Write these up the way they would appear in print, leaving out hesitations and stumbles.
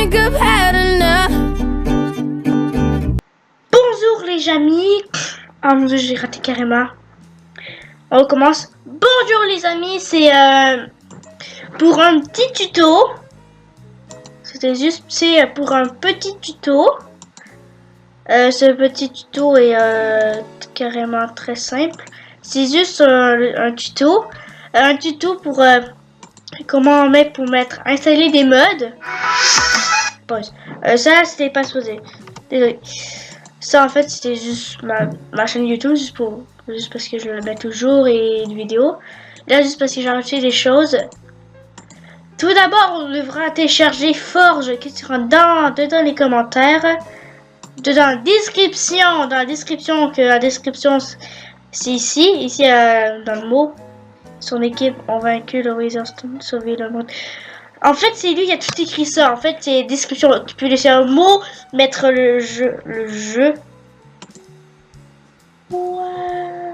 think I've had enough. Bonjour les amis. Ah mon dieu, j'ai raté carrément. On recommence. Bonjour les amis, c'est pour un petit tuto. C'est pour un petit tuto. Ce petit tuto est carrément très simple. C'est juste un tuto. Un tuto pour comment on met pour installer des mods. Pause. Ça c'était pas supposé. Désolé. Ça en fait c'était juste ma chaîne YouTube juste parce que je le mets toujours et une vidéo. Là juste parce que j'ai rajouté des choses. Tout d'abord on devra télécharger Forge qui sera dedans les commentaires. Dans la description, que la description c'est ici dans le mot. Son équipe ont vaincu le Stone, sauvé le monde. En fait, c'est lui qui a tout écrit ça. En fait, c'est description. Tu peux laisser un mot, mettre le jeu. Ouais.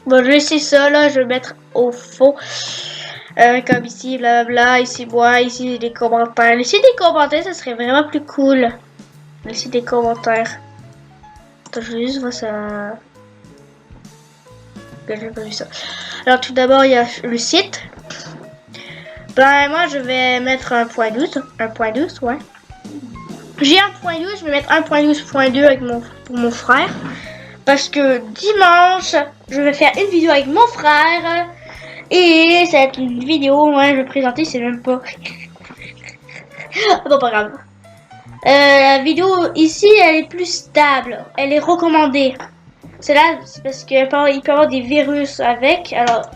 Bon, je vais laisser ça là. Je vais mettre au fond. Comme ici, blablabla. Ici, moi. Ici, des commentaires. Laissez des commentaires, ça serait vraiment plus cool. Laissez des commentaires. Attends, je vais juste voir ça. J'ai pas vu ça. Alors tout d'abord il y a le site. Ben moi je vais mettre 1.12. 1.12 ouais. J'ai 1.12, je vais mettre 1.12.2 pour mon frère. Parce que dimanche, je vais faire une vidéo avec mon frère. Et ça va être une vidéo, moi je vais présenter, c'est même pas. Bon pas grave. La vidéo ici elle est plus stable, elle est recommandée. C'est là, c'est parce qu'il peut y avoir des virus avec. Alors,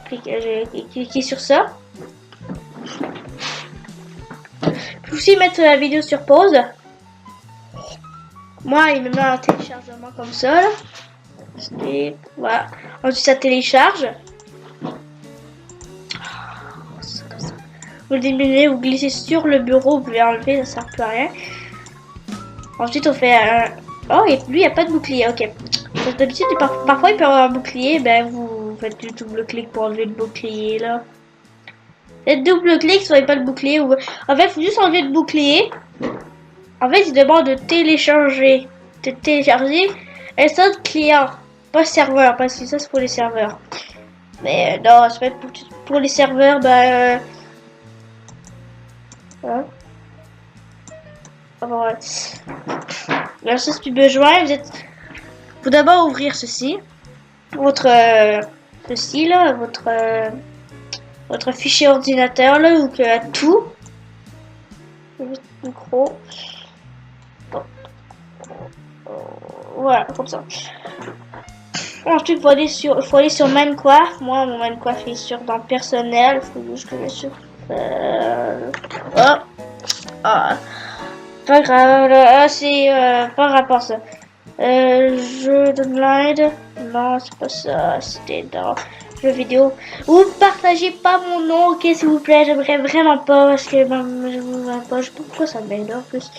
cliquez sur ça. Je peux aussi mettre la vidéo sur pause. Moi, il me met un téléchargement comme ça. Là. Voilà. Ensuite, ça télécharge. Vous le diminuez, vous glissez sur le bureau, vous pouvez enlever, ça sert plus à rien. Ensuite, on fait un... Oh, et lui, il n'y a pas de bouclier, ok. D'habitude, parfois il peut y avoir un bouclier, ben vous faites du double-clic pour enlever le bouclier là. Faites double-clic, si vous n'avez pas le bouclier. Ou... En fait, il faut juste enlever le bouclier. En fait, il demande de télécharger. Install client, pas serveur, parce que ça c'est pour les serveurs. Mais non, c'est pas pour les serveurs, ben. Hein? Ah, bon, ouais. Alors, ça c'est plus besoin, vous êtes. Faut d'abord ouvrir ceci, ceci là, votre fichier ordinateur là, ou que tout, micro, bon. Voilà comme ça. Ensuite, faut aller sur Minecraft. Moi, mon Minecraft est sur dans personnel. Faut juste que je sur. Pas grave, là, c'est pas rapport ça. Jeu d'online. Non, c'est pas ça. C'était dans jeu vidéo. Vous partagez pas mon nom, ok, s'il vous plaît. J'aimerais vraiment pas parce que je vous vois pas. Je sais pas pourquoi ça m'aide en plus.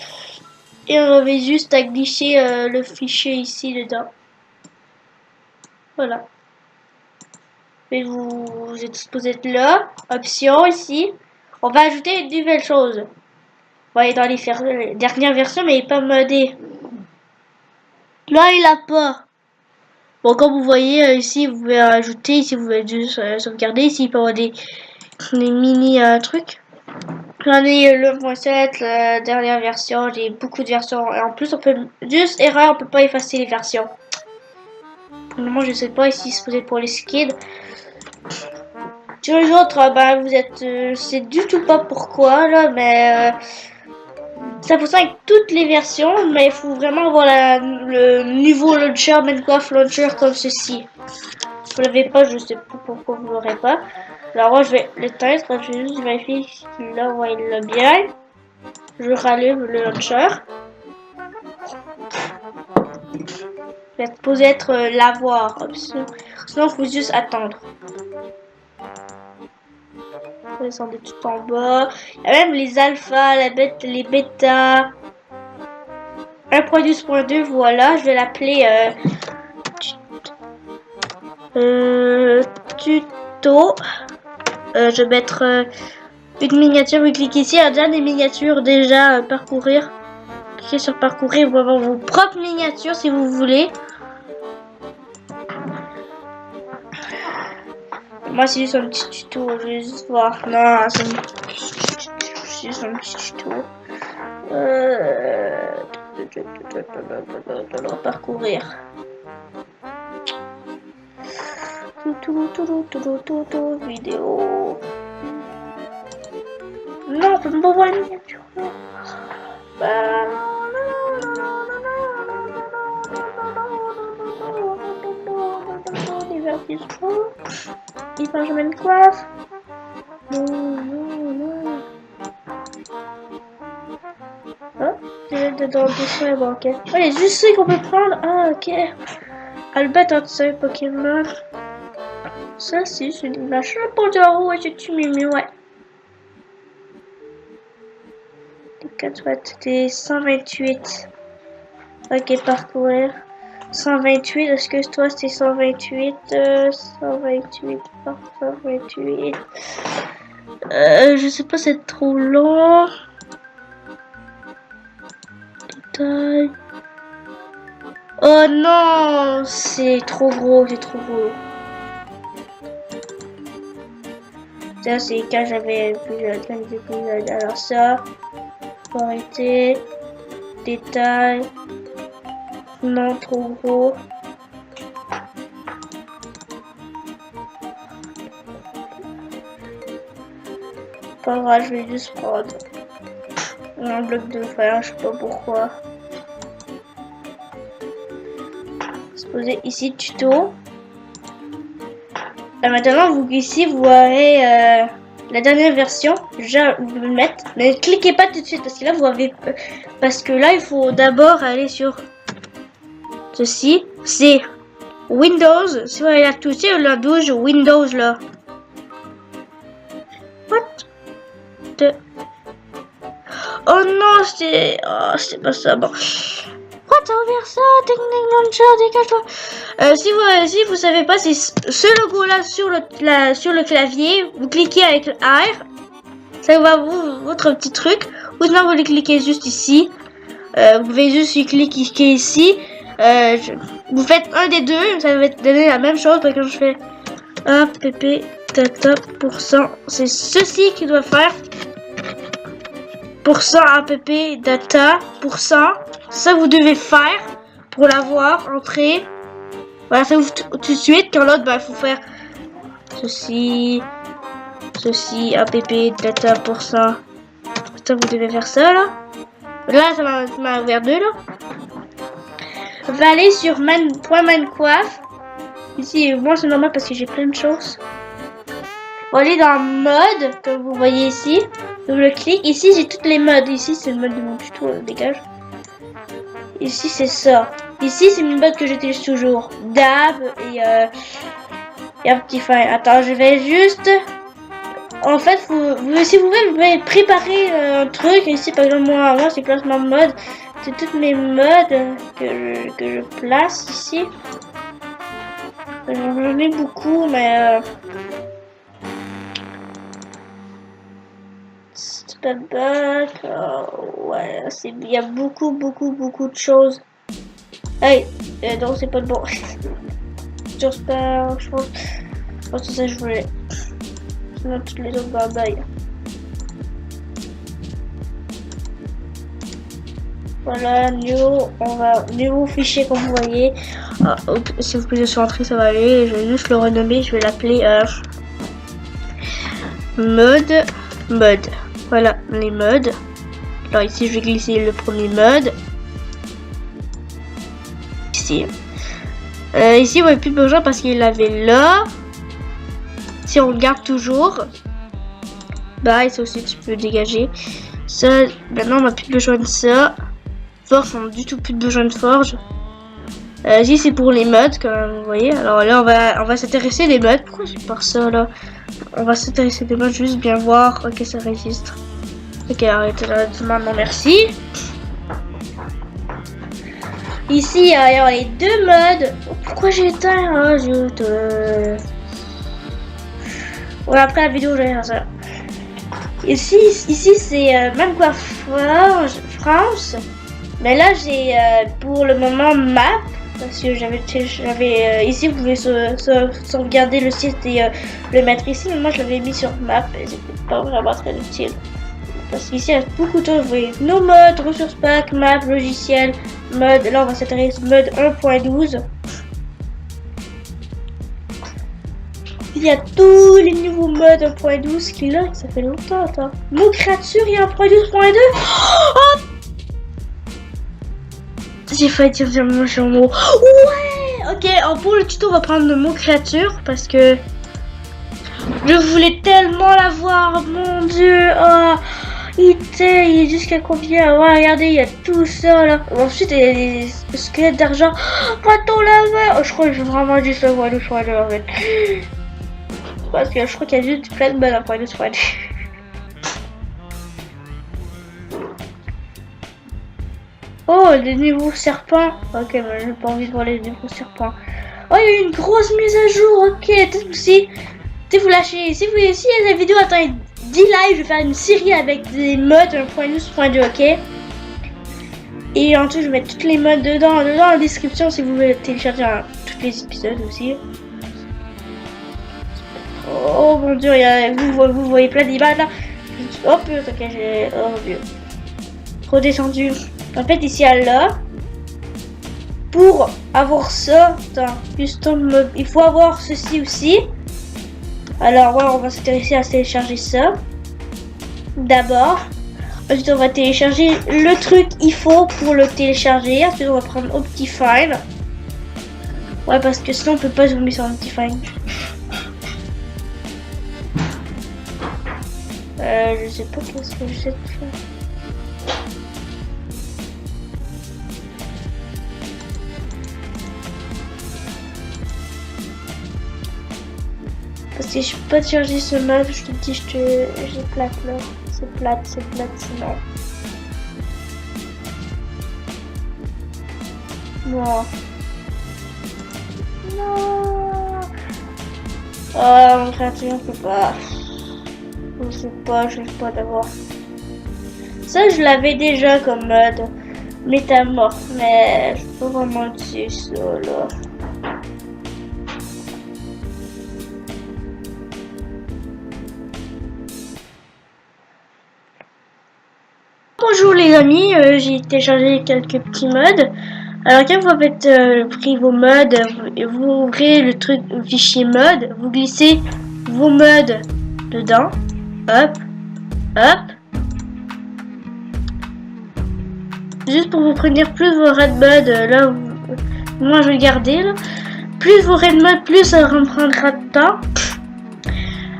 Et on avait juste à glisser le fichier ici dedans. Voilà. Et vous êtes supposé être là. Option ici. On va ajouter une nouvelle chose. On va aller dans les dernières versions, mais il n'est pas modé. Là, il a pas. Bon, comme vous voyez ici, vous pouvez ajouter. Ici, vous pouvez juste sauvegarder. Ici, il peut y avoir des mini trucs. J'en ai le 1.7, la dernière version. J'ai beaucoup de versions. Et en plus, on peut juste erreur, on peut pas effacer les versions. Pour le moment, je sais pas ici, c'est supposé pour les skins. Sur les autres, bah, vous êtes. C'est du tout pas pourquoi là, mais. Ça fonctionne avec toutes les versions, mais il faut vraiment avoir le niveau launcher, Minecraft launcher comme ceci. Si vous l'avez pas, je sais pas pourquoi vous l'aurez pas. Alors moi je vais l'éteindre, je vais juste vérifier qu'il l'a, ouais, il l'a bien. Je rallume le launcher. Il va supposé être l'avoir, sinon il faut juste attendre. Descendez tout en bas. Il y a même les alphas, les bêtas. 1.12.2, voilà. Je vais l'appeler tuto. je vais mettre une miniature. Vous cliquez ici, il y a déjà des miniatures déjà parcourir. Cliquez sur parcourir pour avoir vos propres miniatures si vous voulez. Moi c'est juste un petit tuto, je vais juste voir. Non, c'est juste un petit tuto. Parcourir. Vidéo. Non, on peut pas voir la miniature. Divertissement. Je mets une coiffe. Non. Oh, c'est dedans des soins bancaires. Oh, les juste qu'on peut prendre. Ah, ok. Albert a de Pokémon. Ça, si, c'est une image pour de haut et tu mimi, ouais. Les 4 watts, c'était 128. Ok, parcourir. 128, est-ce que toi c'est 128 128 par 128 je sais pas, c'est trop long. Détail. Oh non, c'est trop gros, Ça c'est quand j'avais plusieurs épisodes. Alors ça, faut arrêter. Détail. Non, trop gros. Pas grave, je vais juste prendre un bloc de fer, je sais pas pourquoi. Se poser ici, tuto. Et maintenant, ici, vous aurez la dernière version. Je vais le mettre. Mais ne cliquez pas tout de suite parce que là, parce que là, il faut d'abord aller sur ceci. C'est Windows. Si vous allez la toucher, la douche Windows là. What? Oh non, c'était pas ça. Bon. Pourquoi t'as ouvert ça? Technique Launcher, dégage-toi. Si vous savez pas, c'est ce logo là sur le clavier. Vous cliquez avec le R. Ça va votre petit truc. Ou sinon vous le cliquez juste ici. Vous pouvez juste cliquer ici. Vous faites un des deux, ça va te donner la même chose. Parce que je fais app data %. C'est ceci qu'il doit faire. App data %. Ça vous devez faire pour l'avoir entrer. Voilà, ça vous tout de suite. Quand l'autre, il faut faire ceci app data %. Ça vous devez faire ça là. Là, ça m'a ouvert deux là. On va aller sur .minecraft. Ici, moi c'est normal parce que j'ai plein de choses. On va aller dans mode, comme vous voyez ici. Double clic. Ici, j'ai toutes les modes. Ici, c'est le mode de mon tuto, dégage. Ici, c'est ça. Ici, c'est une mode que j'utilise toujours. Dab et un petit fin. Attends, je vais juste... En fait, si vous pouvez préparer un truc. Ici, par exemple, moi c'est placement de mode. C'est toutes mes modes que je place ici. J'en ai beaucoup, mais... c'est pas bug. Ouais, il y a beaucoup de choses. Hey, donc c'est pas bon. J'espère, je pense que c'est ça que je voulais. Sinon, toutes les autres barbailles. Voilà, nouveau fichier comme vous voyez. Si vous cliquez sur entrée, ça va aller. Je vais juste le renommer. Je vais l'appeler mode. Voilà les modes. Alors ici, je vais glisser le premier mode. Ici, vous n'avez plus besoin parce qu'il l'avait là. Si on regarde toujours, bah ça aussi tu peux dégager. Ça, maintenant on n'a plus besoin de ça. Forge, on n'a du tout plus besoin de forge. Ici c'est pour les modes comme vous voyez. Alors là on va s'intéresser des modes. Pourquoi j'ai peur ça là? On va s'intéresser des modes, juste bien voir. Ok, ça registre. Ok, arrêtez là maintenant, merci. Ici il y a les deux modes. Oh, pourquoi j'ai éteint? Ouais, après la vidéo, je vais faire ça. Ici c'est Minecraft France. Mais là, j'ai pour le moment map. Parce que ici, vous pouvez sauvegarder le site et le mettre ici. Mais moi, je l'avais mis sur map et c'était pas vraiment très utile. Parce qu'ici, il y a beaucoup de choses. Vous voyez, nos modes, ressources pack, map, logiciel, mode. Là, on va s'intéresser mode 1.12. Il y a tous les nouveaux modes 1.12 qu'il a. Ça fait longtemps, attends. Mot créature, il y a 1.12.2. Oh, j'ai failli dire mon mot. Ouais. Ok, pour le tuto, on va prendre le mot créature. Parce que je voulais tellement l'avoir. Mon dieu. Oh, il est jusqu'à combien? Ouais, regardez, il y a tout ça là. Ensuite, il y a des squelettes d'argent. Attends là, oh, je crois que je vais vraiment juste le voir le choix de en fait. Parce que je crois qu'il y a juste plein de balles à point de soin. Oh, des niveaux serpents. Ok, mais j'ai pas envie de voir les niveaux serpents. Oh, il y a eu une grosse mise à jour. Ok, peut-être aussi. Si vous lâchez, si la vidéo atteint 10 lives, je vais faire une série avec des modes 1.12.2, ok. Et ensuite, je vais mettre toutes les modes dedans dans la description si vous voulez télécharger tous les épisodes aussi. Oh mon dieu, vous voyez plein d'images là. Oh putain, ok, oh mon dieu. Redescendu. En fait, ici à là, pour avoir ça, il faut avoir ceci aussi. Alors, ouais, on va s'intéresser à télécharger ça. D'abord. Ensuite, on va télécharger le truc qu'il faut pour le télécharger. Ensuite, on va prendre Optifine. Ouais, parce que sinon, on peut pas zoomer sur Optifine. Je sais pas qu'est-ce que je sais faire. Parce que je peux pas charger ce mode, je te dis, j'ai plate là. C'est plate, c'est non. Non. Non. Oh, mon créature, on peut pas. Je sais pas d'abord. Ça, je l'avais déjà comme mode métamorphe, mais je peux pas vraiment utiliser ça là. Bonjour les amis, j'ai téléchargé quelques petits modes. Alors quand vous avez pris vos modes, vous ouvrez le truc fichier mode, vous glissez vos modes dedans. Hop, hop. Juste pour vous prévenir, plus vos red modes, là, moi je vais garder là. Plus vos red modes, plus ça prendra de temps.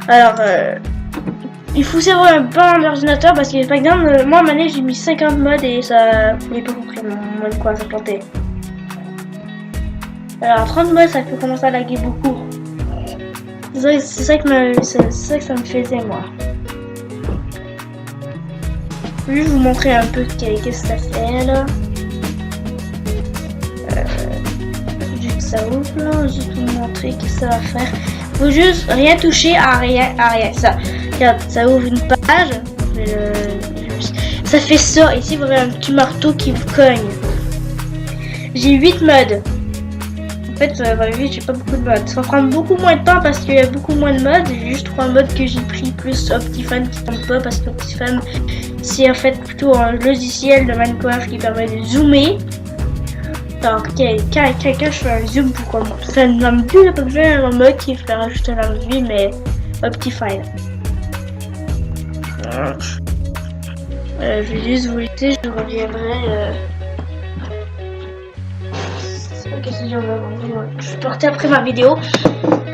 Alors, il faut savoir un peu en ordinateur parce que par exemple, moi à ma j'ai mis 50 modes et ça, j'ai pas compris mon mode quoi, ça plantait. Alors 30 modes, ça peut commencer à laguer beaucoup. C'est ça que ça me faisait moi. Je vais vous montrer un peu qu'est-ce que ça fait là. Juste ça ouvre là, juste vous montrer que ça va faire. Faut juste rien toucher à rien. Ça, regarde, ça ouvre une page. Ça fait ça. Ici, vous avez un petit marteau qui vous cogne. J'ai 8 modes. En fait, vous avez vu, j'ai pas beaucoup de modes. Ça va prendre beaucoup moins de temps parce qu'il y a beaucoup moins de modes. J'ai juste 3 modes que j'ai pris plus Optifine qui tombe pas parce que Optifine, c'est en fait plutôt un logiciel de Minecraft qui permet de zoomer. Alors, quand je fais un zoom pour qu'on fait une lampe vue, là, comme je fais un mode qui fait rajouter une lampe vue, mais Optifine. Je vais juste vous laisser, je reviendrai. Qu'est-ce que je vais porter après ma vidéo.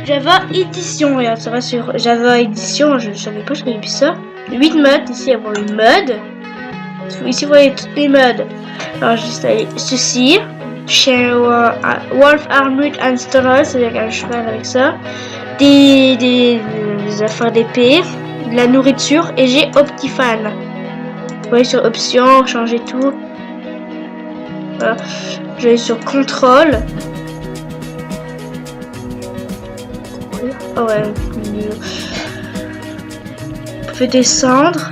Java Édition, regarde, ça va sur Java Édition, je savais pas, je connais plus ça. 8 modes, ici, il y a une mode. Ici, vous voyez toutes les modes. Alors, j'ai installé ceci. Chez Wolf Armored Installer, c'est-à-dire un cheval avec ça. Des affaires d'épée, de la nourriture, et j'ai Optifine. Vous voyez sur options, changer tout. Voilà. Je vais sur contrôle. Oh ouais, pouvez descendre,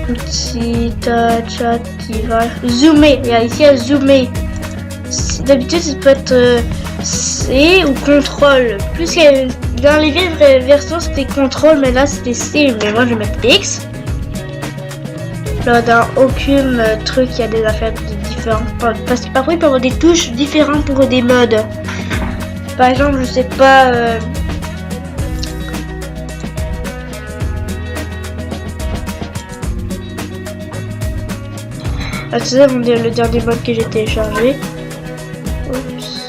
outils, touch, activer, zoomer. Il y a ici à zoomer. D'habitude, ça peut être C ou contrôle. Plus dans les vieilles versions, c'était contrôle, mais là c'était C. Mais moi, je vais mettre X. Là, dans aucune truc, il y a des affaires différentes. Parce que parfois, il peut y avoir des touches différentes pour des modes. Par exemple, je sais pas. Ah, c'est ça le dernier mode que j'ai téléchargé. Oups.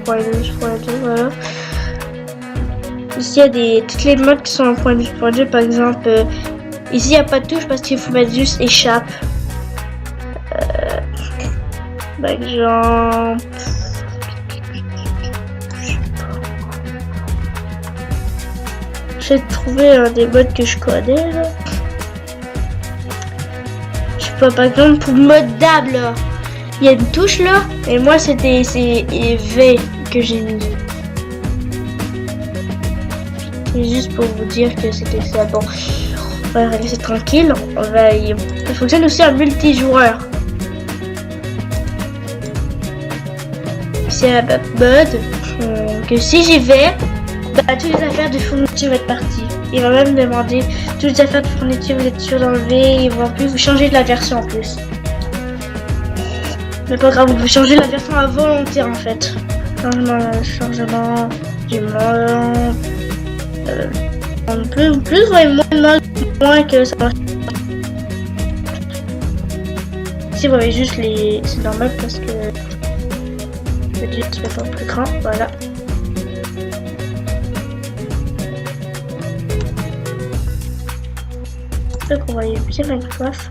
Voilà. Ici, il y a toutes les modes qui sont en point de vue. Par exemple, ici, il n'y a pas de touche parce qu'il faut mettre juste échappe. Par exemple... J'ai trouvé des modes que je connais là. Je sais pas, par exemple pour mode dab là, il y a une touche là, et moi c'est V que j'ai mis. C'est juste pour vous dire que c'était ça. Bon, on va rester tranquille. Ça fonctionne aussi en multijoueur. C'est un mode que si j'y vais, bah, toutes les affaires de fourniture vont être parties. Il va même demander toutes les affaires de fourniture, vous êtes sûr d'enlever. Ils vont plus vous changer de la version en plus. Mais pas grave, vous pouvez changer la version à volonté en fait. Changement du mode. Plus ou moins que ça. Si vous voyez juste les. C'est normal parce que le dieu se fait plus grand. Voilà. Donc on voyait bien Minecraft.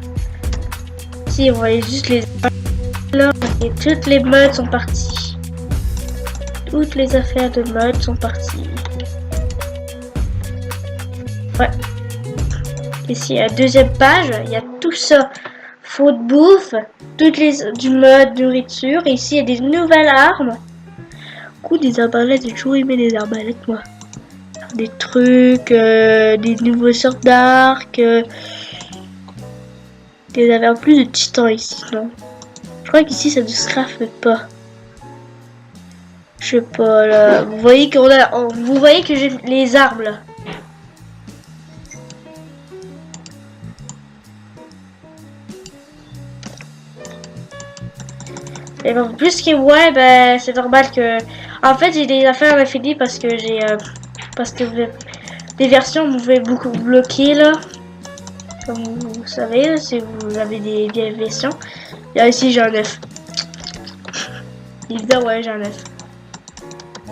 Si on voyait juste les là et toutes les modes sont parties. Toutes les affaires de mode sont parties. Ouais. Ici à la deuxième page, il y a tout ça. Food bouffe, toutes les du mode nourriture. Et ici il y a des nouvelles armes. Coup des arbalètes, j'ai toujours aimé les arbalètes moi. Des trucs, des nouvelles sortes d'arcs. Des affaires plus de titans ici, non? Je crois qu'ici ça ne se craft pas. Je sais pas là. Vous voyez vous voyez que j'ai les armes là. Et bon, plus que ouais, ben c'est normal que. En fait, j'ai des affaires à l'infini parce que j'ai parce que des versions vous pouvez beaucoup bloquer là. Comme vous savez, si vous avez des vieilles versions. Là ici j'ai un 9. Évidemment ouais j'ai un 9.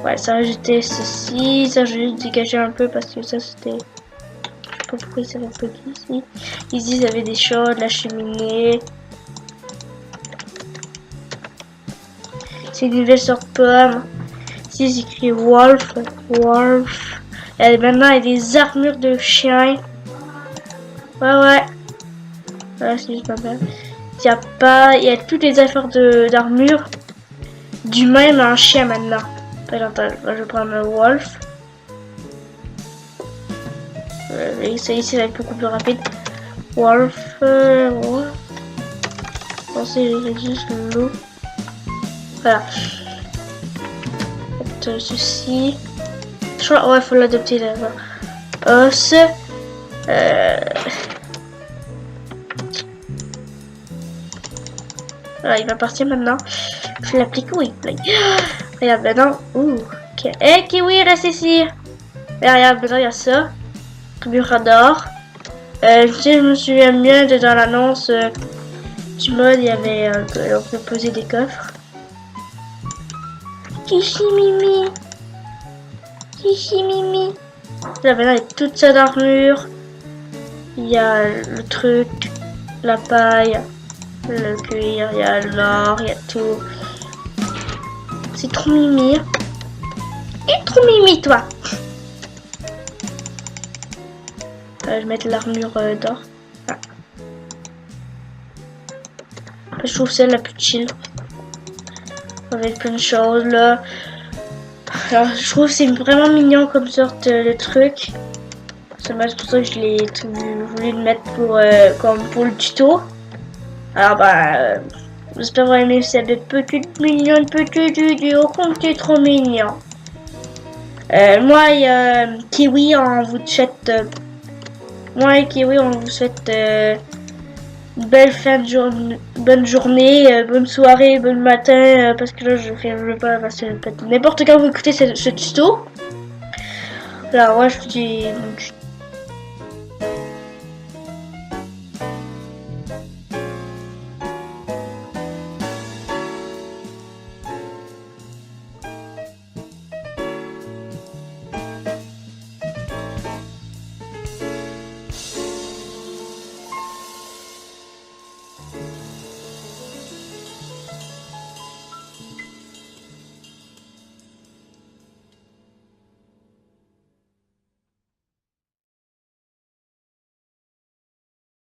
Ouais, ça rajoutait ceci, ça j'ai juste dégagé un peu parce que ça c'était. Je sais pas pourquoi ça va bloquer ici. Ici ils avaient des chats, de la cheminée. C'est une nouvelle sorte de pomme. Ici c'est écrit Wolf. Et maintenant il y a des armures de chiens. Ouais. Voilà, c'est juste pas mal. Il y a toutes les affaires d'armure d'humain mais un chien maintenant. Par exemple, je vais prendre le Wolf. Ici ça va être beaucoup plus rapide. Wolf. Bon, c'est juste l'eau. Voilà. Ceci. Ouais, faut l'adopter là-bas. Os. Voilà, il va partir maintenant. Je l'applique où il plaît. Regarde maintenant. Ok. Eh, Kiwi, reste ici. Et regarde, maintenant il y a ça. Du radar. Je me souviens bien de dans l'annonce du mode, il y avait. On peut poser des coffres. Kishimimi. Là maintenant il y a toute ça d'armure. Il y a le truc, la paille, le cuir, il y a l'or, il y a tout. C'est trop mimi. Et trop mimi toi. Je vais mettre l'armure d'or. Ah. Je trouve celle la plus chill. avec plein de choses là. Alors, je trouve que c'est vraiment mignon comme sorte de truc. C'est pour ça que je l'ai voulu le mettre pour, comme pour le tuto. Alors j'espère que vous avez aimé cette petite mignonne petite vidéo comme c'est trop mignon. Moi et Kiwi, on vous souhaite... moi et Kiwi, on vous souhaite une belle fin de journée, bonne journée, bonne soirée, bon matin, parce que là je fais pas passer n'importe quand vous écoutez ce tuto. Alors moi je vous dis